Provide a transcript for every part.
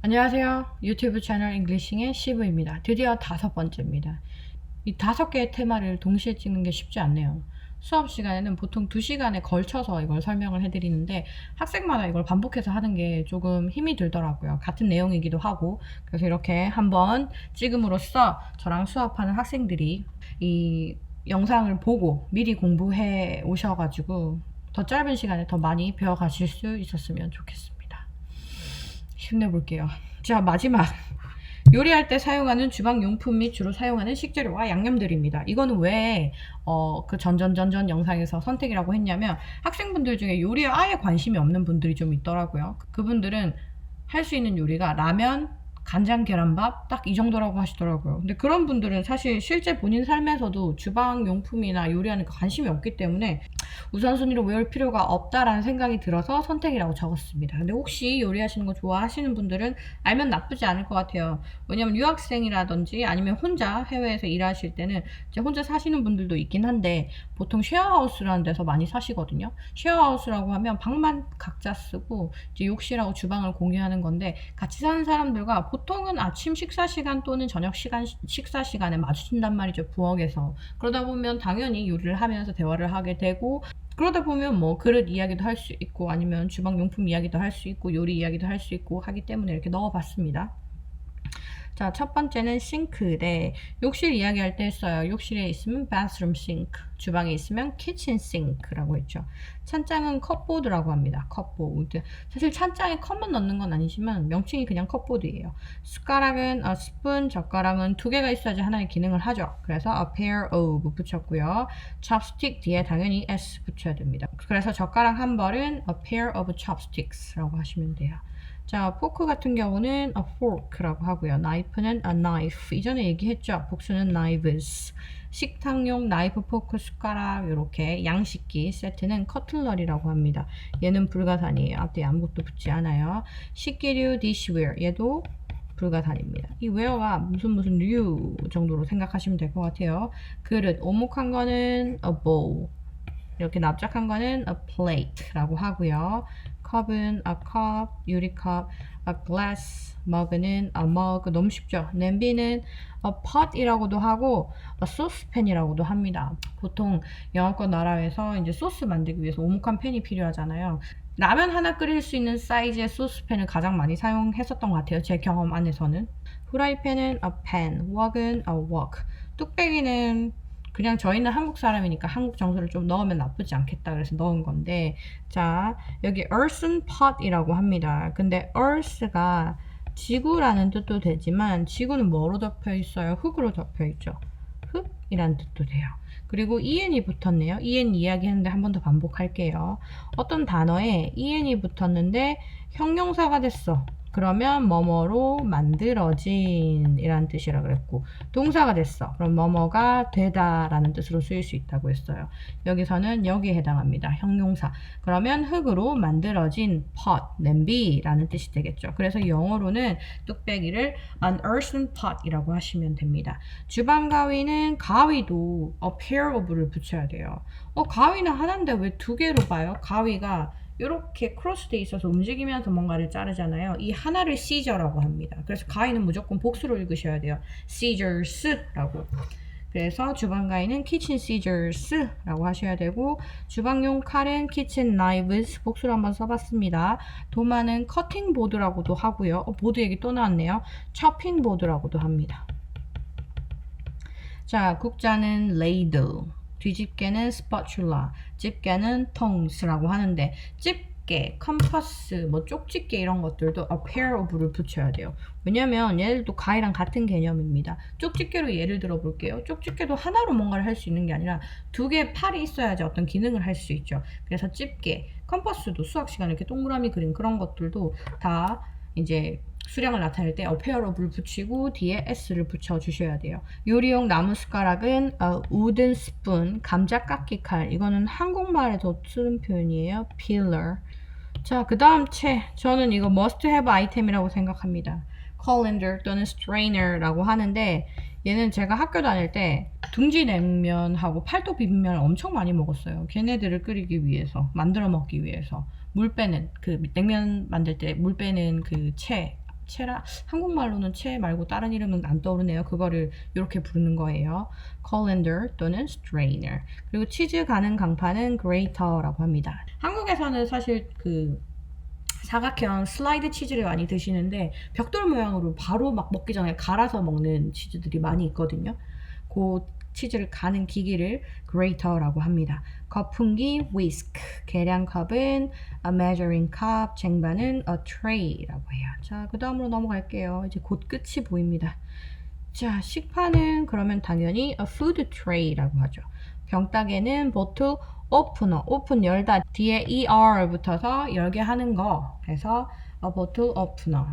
안녕하세요. 유튜브 채널 잉글리싱의 시브입니다. 드디어 5번째입니다. 이 5개의 테마를 동시에 찍는 게 쉽지 않네요. 수업 시간에는 보통 2시간에 걸쳐서 이걸 설명을 해드리는데 학생마다 이걸 반복해서 하는 게 조금 힘이 들더라고요. 같은 내용이기도 하고. 그래서 이렇게 한번 찍음으로써 저랑 수업하는 학생들이 이 영상을 보고 미리 공부해 오셔가지고 더 짧은 시간에 더 많이 배워가실 수 있었으면 좋겠습니다. 힘내볼게요. 자, 마지막. 요리할 때 사용하는 주방용품 및 주로 사용하는 식재료와 양념들입니다. 이거는 왜 그 전전 영상에서 선택이라고 했냐면 학생분들 중에 요리에 아예 관심이 없는 분들이 좀 있더라고요. 그분들은 할 수 있는 요리가 라면, 간장 계란밥 딱 이 정도라고 하시더라고요. 근데 그런 분들은 사실 실제 본인 삶에서도 주방용품이나 요리하는 거 관심이 없기 때문에 우선순위로 외울 필요가 없다라는 생각이 들어서 선택이라고 적었습니다. 근데 혹시 요리하시는 거 좋아하시는 분들은 알면 나쁘지 않을 것 같아요. 왜냐면 유학생이라든지 아니면 혼자 해외에서 일하실 때는 이제 혼자 사시는 분들도 있긴 한데 보통 쉐어하우스라는 데서 많이 사시거든요. 쉐어하우스라고 하면 방만 각자 쓰고 이제 욕실하고 주방을 공유하는 건데 같이 사는 사람들과 보통은 아침 식사 시간 또는 저녁 식사 시간에 마주친단 말이죠. 부엌에서. 그러다 보면 당연히 요리를 하면서 대화를 하게 되고 그러다 보면 뭐 그릇 이야기도 할 수 있고 아니면 주방 용품 이야기도 할 수 있고 요리 이야기도 할 수 있고 하기 때문에 이렇게 넣어봤습니다. 자, 첫 번째는 싱크대. 욕실 이야기할 때 했어요. 욕실에 있으면 bathroom sink, 주방에 있으면 kitchen sink라고 했죠. 찬장은 컵보드라고 합니다. 컵보드. 사실 찬장에 컵만 넣는 건 아니지만 명칭이 그냥 컵보드예요. 숟가락은 스푼, 젓가락은 2개가 있어야지 하나의 기능을 하죠. 그래서 a pair of 붙였고요. chopstick 뒤에 당연히 s 붙여야 됩니다. 그래서 젓가락 한 벌은 a pair of chopsticks라고 하시면 돼요. 자, 포크 같은 경우는 a fork라고 하고요. knife는 a knife. 이전에 얘기했죠. 복수는 knives. 식탁용 나이프, 포크, 숟가락 이렇게 양식기 세트는 커틀러리라고 합니다. 얘는 불가산이에요. 앞뒤에 아무것도 붙지 않아요. 식기류 dishware. 얘도 불가산입니다. 이 웨어가 무슨 류 정도로 생각하시면 될 것 같아요. 그릇, 오목한 거는 a bowl. 이렇게 납작한 거는 a plate라고 하고요. 컵은 a cup, 유리컵, a glass, 머그는 a mug, 너무 쉽죠? 냄비는 a pot이라고도 하고 a saucepan이라고도 합니다. 보통 영어권 나라에서 이제 소스 만들기 위해서 오목한 팬이 필요하잖아요. 라면 하나 끓일 수 있는 사이즈의 소스팬을 가장 많이 사용했었던 것 같아요. 제 경험 안에서는. 후라이팬은 a pan, wok은 a wok. 뚝배기는 그냥 저희는 한국 사람이니까 한국 정서를 좀 넣으면 나쁘지 않겠다 그래서 넣은 건데 자 여기 earthen pot이라고 합니다. 근데 earth가 지구라는 뜻도 되지만 지구는 뭐로 덮여 있어요? 흙으로 덮여 있죠. 흙이란 뜻도 돼요. 그리고 en이 붙었네요. en 이야기했는데 한 번 더 반복할게요. 어떤 단어에 en이 붙었는데 형용사가 됐어. 그러면 뭐뭐로 만들어진 이라는 뜻이라 그랬고 동사가 됐어. 그럼 뭐뭐가 되다 라는 뜻으로 쓰일 수 있다고 했어요. 여기서는 여기에 해당합니다. 형용사. 그러면 흙으로 만들어진 pot, 냄비라는 뜻이 되겠죠. 그래서 영어로는 뚝배기를 an earthen pot 이라고 하시면 됩니다. 주방 가위는 가위도 a pair of를 붙여야 돼요. 가위는 하나인데 왜 2개로 봐요? 가위가 이렇게 크로스돼 있어서 움직이면서 뭔가를 자르잖아요. 이 하나를 seizure라고 합니다. 그래서 가위는 무조건 복수로 읽으셔야 돼요. seizures라고. 그래서 주방 가위는 kitchen scissors,라고 하셔야 되고 주방용 칼은 kitchen knives, 복수로 한번 써봤습니다. 도마는 cutting board라고도 하고요. 보드 얘기 또 나왔네요. chopping board라고도 합니다. 자, 국자는 ladle. 뒤집개는 spatula, 집게는 tongs라고 하는데 집게, 컴퍼스, 뭐 쪽집게 이런 것들도 a pair of를 붙여야 돼요. 왜냐면 얘들도 가위랑 같은 개념입니다. 쪽집게로 예를 들어 볼게요. 쪽집게도 하나로 뭔가를 할 수 있는 게 아니라 2개의 팔이 있어야지 어떤 기능을 할 수 있죠. 그래서 집게, 컴퍼스도 수학 시간에 이렇게 동그라미 그린 그런 것들도 다 이제 수량을 나타낼 때 a pair of를 붙이고 뒤에 s를 붙여주셔야 돼요. 요리용 나무 숟가락은 wooden spoon, 감자 깎기 칼. 이거는 한국말에도 쓰는 표현이에요. peeler. 자, 그 다음 채. 저는 이거 must have 아이템이라고 생각합니다. colander 또는 strainer라고 하는데 얘는 제가 학교 다닐 때 둥지 냉면하고 팔도 비빔면을 엄청 많이 먹었어요. 걔네들을 끓이기 위해서, 만들어 먹기 위해서. 물 빼는, 그 냉면 만들 때 물 빼는 그 채 체라 한국말로는 채 말고 다른 이름은 안 떠오르네요. 그거를 이렇게 부르는 거예요. colander 또는 strainer. 그리고 치즈 가는 강판은 grater라고 합니다. 한국에서는 사실 그 사각형 슬라이드 치즈를 많이 드시는데 벽돌 모양으로 바로 막 먹기 전에 갈아서 먹는 치즈들이 많이 있거든요. 그 치즈를 가는 기기를 grater라고 합니다. 거품기 whisk, 계량컵은 a measuring cup, 쟁반은 a tray라고 해요. 자, 그 다음으로 넘어갈게요. 이제 곧 끝이 보입니다. 자, 식판은 그러면 당연히 a food tray라고 하죠. 병따개는 bottle 오프너, 오픈 열다 뒤에 er 붙어서 열게 하는 거 해서 a bottle opener.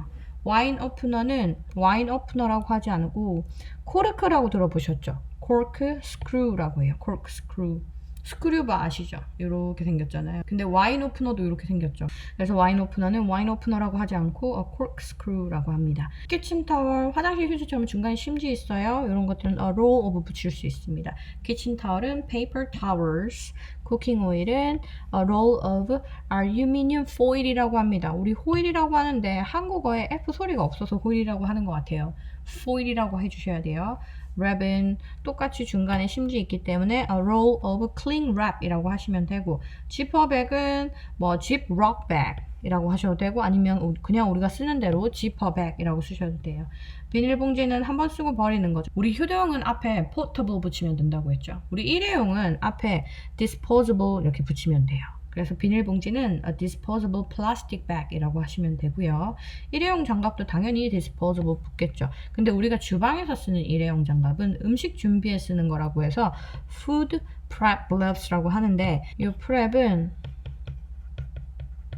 와인 오프너는 와인 오프너라고 하지 않고 코르크라고 들어보셨죠? cork screw라고 해요. cork screw. 스크류바 아시죠? 이렇게 생겼잖아요. 근데 와인 오프너도 이렇게 생겼죠. 그래서 와인 오프너는 와인 오프너라고 하지 않고 a corkscrew라고 합니다. 키친타월, 화장실 휴지처럼 중간에 심지 있어요. 이런 것들은 a roll of 붙일 수 있습니다. 키친타월은 paper towels, 쿠킹 오일은 a roll of aluminum foil이라고 합니다. 우리 호일이라고 하는데 한국어에 F 소리가 없어서 호일이라고 하는 것 같아요. foil이라고 해주셔야 돼요. 랩은 똑같이 중간에 심지 있기 때문에 a roll of cling wrap이라고 하시면 되고, 지퍼백은 뭐 ziploc bag이라고 하셔도 되고 아니면 그냥 우리가 쓰는 대로 zipper백이라고 쓰셔도 돼요. 비닐봉지는 한번 쓰고 버리는 거죠. 우리 휴대용은 앞에 portable 붙이면 된다고 했죠. 우리 일회용은 앞에 disposable 이렇게 붙이면 돼요. 그래서 비닐봉지는 a disposable plastic bag이라고 하시면 되고요. 일회용 장갑도 당연히 disposable 붙겠죠. 근데 우리가 주방에서 쓰는 일회용 장갑은 음식 준비에 쓰는 거라고 해서 food prep gloves라고 하는데, 이 prep은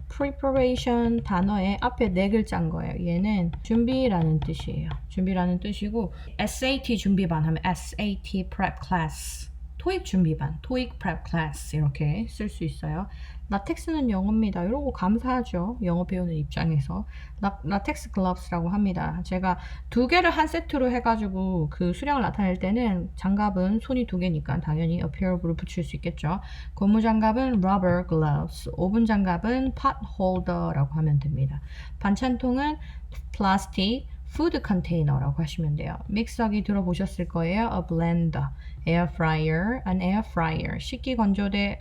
preparation 단어의 앞에 네 글자인 거예요. 얘는 준비라는 뜻이에요. 준비라는 뜻이고, SAT 준비반 하면 SAT prep class, 토익 준비반, 토익 prep class 이렇게 쓸 수 있어요. 라텍스는 영어입니다. 이런 거 감사하죠. 영어 배우는 입장에서. 라텍스 글러브스라고 합니다. 제가 두 개를 한 세트로 해가지고 그 수량을 나타낼 때는 장갑은 손이 두 개니까 당연히 a pair of를 붙일 수 있겠죠. 고무 장갑은 rubber gloves, 오븐 장갑은 pot holder라고 하면 됩니다. 반찬통은 플라스틱 푸드 컨테이너라고 하시면 돼요. 믹서기 들어보셨을 거예요. a blender, air fryer, an air fryer, 식기 건조대,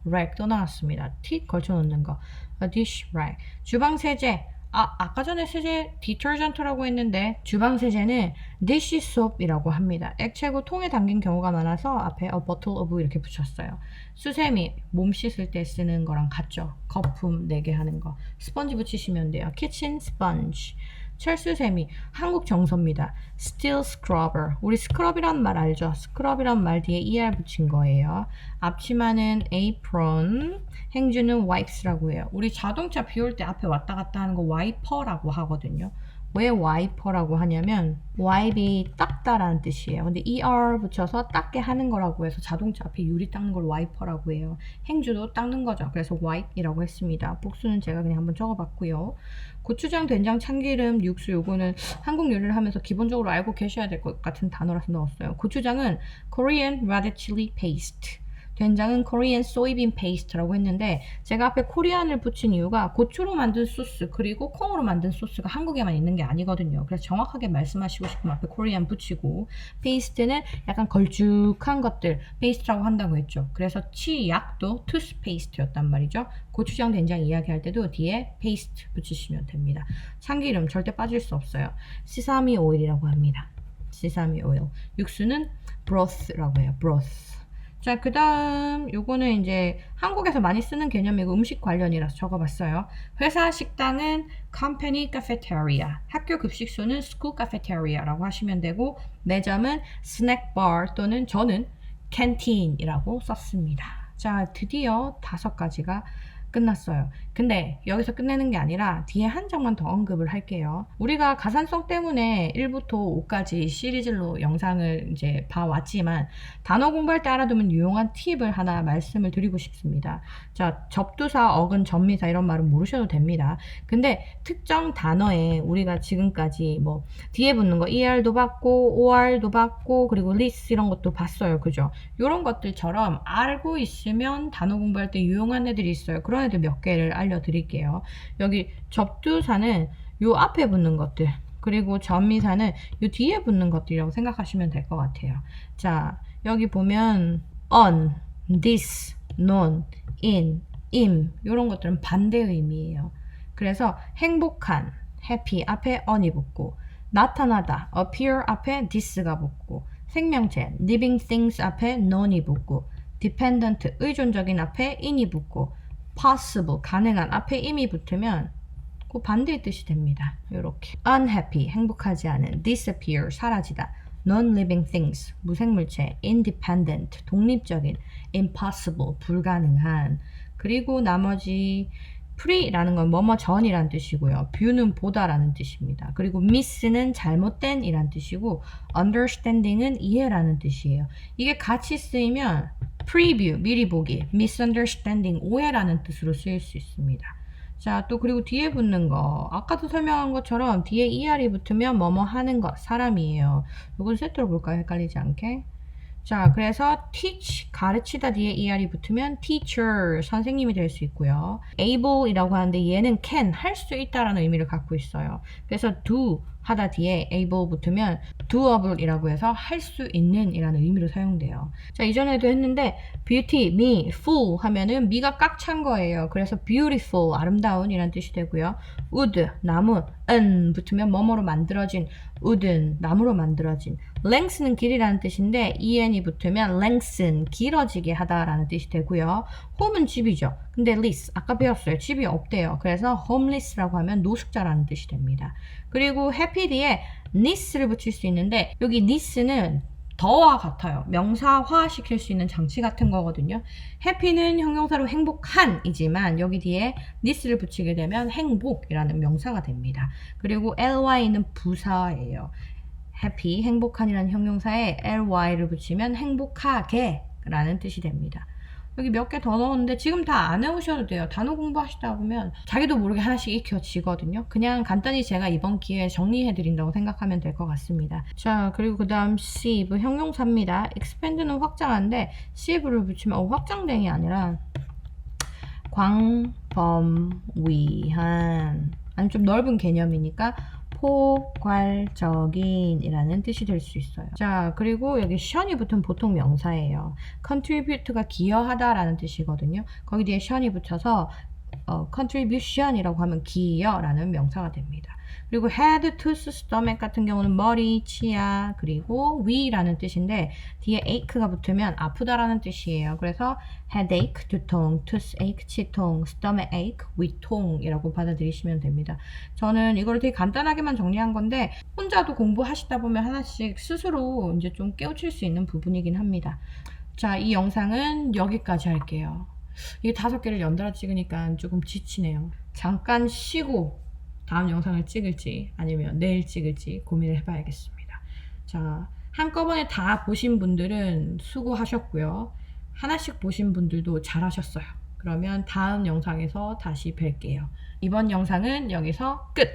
rack 또 나왔습니다. 틱 걸쳐놓는 거, a dish rack. 주방 세제, 아까 전에 세제 디터전트라고 했는데 주방 세제는 dish soap이라고 합니다. 액체고 통에 담긴 경우가 많아서 앞에 a bottle of 이렇게 붙였어요. 수세미, 몸 씻을 때 쓰는 거랑 같죠. 거품 내게 하는 거. 스펀지 붙이시면 돼요. kitchen sponge. 철수세미, 한국 정서입니다. steel scrubber. 우리 스크럽이란 말 알죠? 스크럽이란 말 뒤에 er 붙인 거예요. 앞치마는 apron, 행주는 wipes라고 해요. 우리 자동차 비울 때 앞에 왔다 갔다 하는 거 와이퍼라고 하거든요. 왜 와이퍼라고 하냐면 wipe이 닦다라는 뜻이에요. 근데 er 붙여서 닦게 하는 거라고 해서 자동차 앞에 유리 닦는 걸 와이퍼라고 해요. 행주도 닦는 거죠. 그래서 wipe이라고 했습니다. 복수는 제가 그냥 한번 적어봤고요. 고추장, 된장, 참기름, 육수, 요거는 한국 요리를 하면서 기본적으로 알고 계셔야 될 것 같은 단어라서 넣었어요. 고추장은 Korean red chili paste, 된장은 Korean soybean paste라고 했는데 제가 앞에 코리안을 붙인 이유가 고추로 만든 소스 그리고 콩으로 만든 소스가 한국에만 있는 게 아니거든요. 그래서 정확하게 말씀하시고 싶으면 앞에 코리안 붙이고, 페이스트는 약간 걸쭉한 것들 페이스트라고 한다고 했죠. 그래서 치약도 투스페이스트였단 말이죠. 고추장, 된장 이야기할 때도 뒤에 페이스트 붙이시면 됩니다. 참기름 절대 빠질 수 없어요. 시사미 오일이라고 합니다. 시사미 오일. 육수는 broth라고 해요. broth. 자, 그 다음 요거는 이제 한국에서 많이 쓰는 개념이고 음식 관련이라서 적어봤어요. 회사 식당은 company cafeteria, 학교 급식소는 school cafeteria라고 하시면 되고, 매점은 snack bar 또는 저는 canteen이라고 썼습니다. 자, 드디어 5가지가 끝났어요. 근데 여기서 끝내는 게 아니라 뒤에 한 장만 더 언급을 할게요. 우리가 가산성 때문에 1부터 5까지 시리즈로 영상을 이제 봐왔지만 단어 공부할 때 알아두면 유용한 팁을 하나 말씀을 드리고 싶습니다. 자, 접두사, 어근, 전미사 이런 말은 모르셔도 됩니다. 근데 특정 단어에 우리가 지금까지 뭐 뒤에 붙는 거 ER도 봤고 OR도 봤고 그리고 list 이런 것도 봤어요. 그죠? 이런 것들처럼 알고 있으면 단어 공부할 때 유용한 애들이 있어요. 그런 애들 몇 개를 알려드릴게요. 여기 접두사는 요 앞에 붙는 것들, 그리고 전미사는 요 뒤에 붙는 것들이라고 생각하시면 될 것 같아요. 자, 여기 보면 on, this, non, in, im 요런 것들은 반대 의미예요. 그래서 행복한, happy 앞에 on이 붙고, 나타나다, appear 앞에 this가 붙고, 생명체, living things 앞에 non이 붙고, dependent, 의존적인 앞에 in이 붙고, possible, 가능한 앞에 im이 붙으면 그 반대의 뜻이 됩니다. 이렇게 unhappy, 행복하지 않은, disappear, 사라지다, non-living things, 무생물체, independent, 독립적인, impossible, 불가능한. 그리고 나머지 pre라는 건 뭐뭐 전이란 뜻이고요. view는 보다라는 뜻입니다. 그리고 miss는 잘못된 이란 뜻이고, understanding은 이해라는 뜻이에요. 이게 같이 쓰이면 preview, 미리 보기, misunderstanding, 오해라는 뜻으로 쓰일 수 있습니다. 자, 또 그리고 뒤에 붙는 거, 아까도 설명한 것처럼 뒤에 er이 붙으면 뭐뭐 하는 것, 사람이에요. 이건 세트로 볼까요? 헷갈리지 않게. 자, 그래서 teach, 가르치다 뒤에 er이 붙으면 teacher, 선생님이 될 수 있고요. able이라고 하는데 얘는 can, 할 수 있다라는 의미를 갖고 있어요. 그래서 do, 하다 뒤에 able 붙으면 doable이라고 해서 할 수 있는 이라는 의미로 사용돼요. 자, 이전에도 했는데 beauty, me, full 하면은 미가 꽉 찬 거예요. 그래서 beautiful, 아름다운 이란 뜻이 되고요. wood, 나무, 은 붙으면 뭐뭐로 만들어진, wooden, 나무로 만들어진. length는 길이라는 뜻인데 en이 붙으면 lengthen, 길어지게 하다라는 뜻이 되고요. home은 집이죠. 근데 less, 아까 배웠어요. 집이 없대요. 그래서 homeless라고 하면 노숙자라는 뜻이 됩니다. 그리고 happy 뒤에 ness를 붙일 수 있는데 여기 ness는 더와 같아요. 명사화 시킬 수 있는 장치 같은 거거든요. happy는 형용사로 행복한이지만 여기 뒤에 ness를 붙이게 되면 행복이라는 명사가 됩니다. 그리고 ly는 부사예요. happy, 행복한이라는 형용사에 ly를 붙이면 행복하게 라는 뜻이 됩니다. 여기 몇 개 더 넣었는데 지금 다 안 해오셔도 돼요. 단어 공부하시다 보면 자기도 모르게 하나씩 익혀지거든요. 그냥 간단히 제가 이번 기회에 정리해드린다고 생각하면 될 것 같습니다. 자, 그리고 그 다음 sieve, 형용사입니다. expand는 확장한데 sieve를 붙이면 확장된이 아니라 광범위한, 아니 좀 넓은 개념이니까 포괄적인 이라는 뜻이 될 수 있어요. 자, 그리고 여기 션이 붙은 보통 명사예요. contribute가 기여하다 라는 뜻이거든요. 거기 뒤에 션이 붙여서 contribution이라고 하면 기여라는 명사가 됩니다. 그리고 head, tooth, stomach 같은 경우는 머리, 치아, 그리고 위라는 뜻인데 뒤에 ache가 붙으면 아프다라는 뜻이에요. 그래서 headache, 두통, toothache, 치통, stomachache, 위통이라고 받아들이시면 됩니다. 저는 이걸 되게 간단하게만 정리한 건데 혼자도 공부하시다 보면 하나씩 스스로 이제 좀 깨우칠 수 있는 부분이긴 합니다. 자, 이 영상은 여기까지 할게요. 이게 5개를 연달아 찍으니까 조금 지치네요. 잠깐 쉬고 다음 영상을 찍을지 아니면 내일 찍을지 고민을 해봐야겠습니다. 자, 한꺼번에 다 보신 분들은 수고하셨고요. 하나씩 보신 분들도 잘하셨어요. 그러면 다음 영상에서 다시 뵐게요. 이번 영상은 여기서 끝!